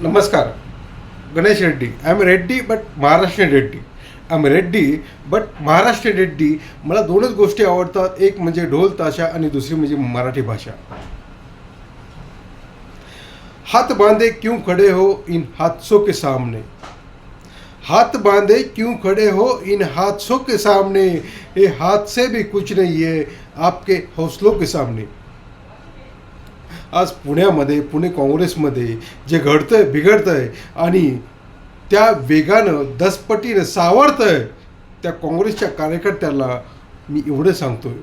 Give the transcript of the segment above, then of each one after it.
नमस्कार. Ganesh Reddy. I am Reddy but Maharashtrian Reddy. I am Reddy but Maharashtrian Reddy. मला दोनच गोष्टी आवडतात, एक म्हणजे ढोल ताशा आणि दुसरी म्हणजे मराठी भाषा. हाथ बांधे क्यों खड़े हो इन हादसों के सामने, हाथ बांधे क्यों खड़े हो इन हादसों के सामने, ये हाथ से भी कुछ नहीं है आपके हौसलों के सामने. आज पुण्यामध्ये पुणे काँग्रेसमध्ये जे घडतंय बिघडतंय आणि त्या वेगानं दसपटीनं सावरतंय त्या काँग्रेसच्या कार्यकर्त्याला मी एवढं सांगतोय,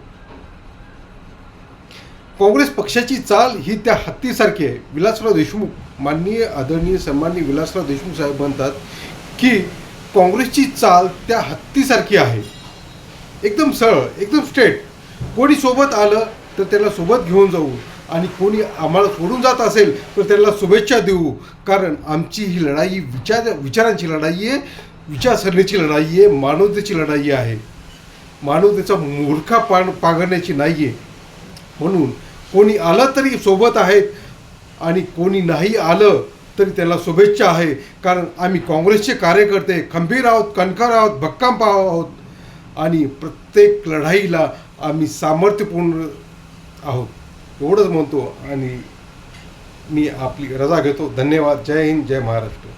काँग्रेस पक्षाची चाल ही त्या हत्तीसारखी आहे. विलासराव देशमुख, माननीय आदरणीय सन्माननीय विलासराव देशमुख साहेब म्हणतात की काँग्रेसची चाल त्या हत्तीसारखी आहे, एकदम सरळ, एकदम स्ट्रेट. कोणी सोबत आलं तर त्याला सोबत घेऊन जाऊ आणि कोणी आम्हाला सोडून जात असेल तर त्याला शुभेच्छा देऊ. कारण आमची ही लढाई विचारांची लढाई आहे, विचारसरणीची लढाई आहे, मानवतेची लढाई आहे. मानवतेचा मूर्खा पांघरण्याची नाही आहे. म्हणून कोणी आलं तरी सोबत आहेत आणि कोणी नाही आलं तरी त्याला शुभेच्छा आहे. कारण आम्ही काँग्रेसचे कार्यकर्ते खंबीर आहोत, कणखर आहोत, भक्कम आहोत आणि प्रत्येक लढाईला आम्ही सामर्थ्यपूर्ण आहोत. एवढंच म्हणतो आणि मी आपली रजा घेतो. धन्यवाद. जय हिंद, जय महाराष्ट्र.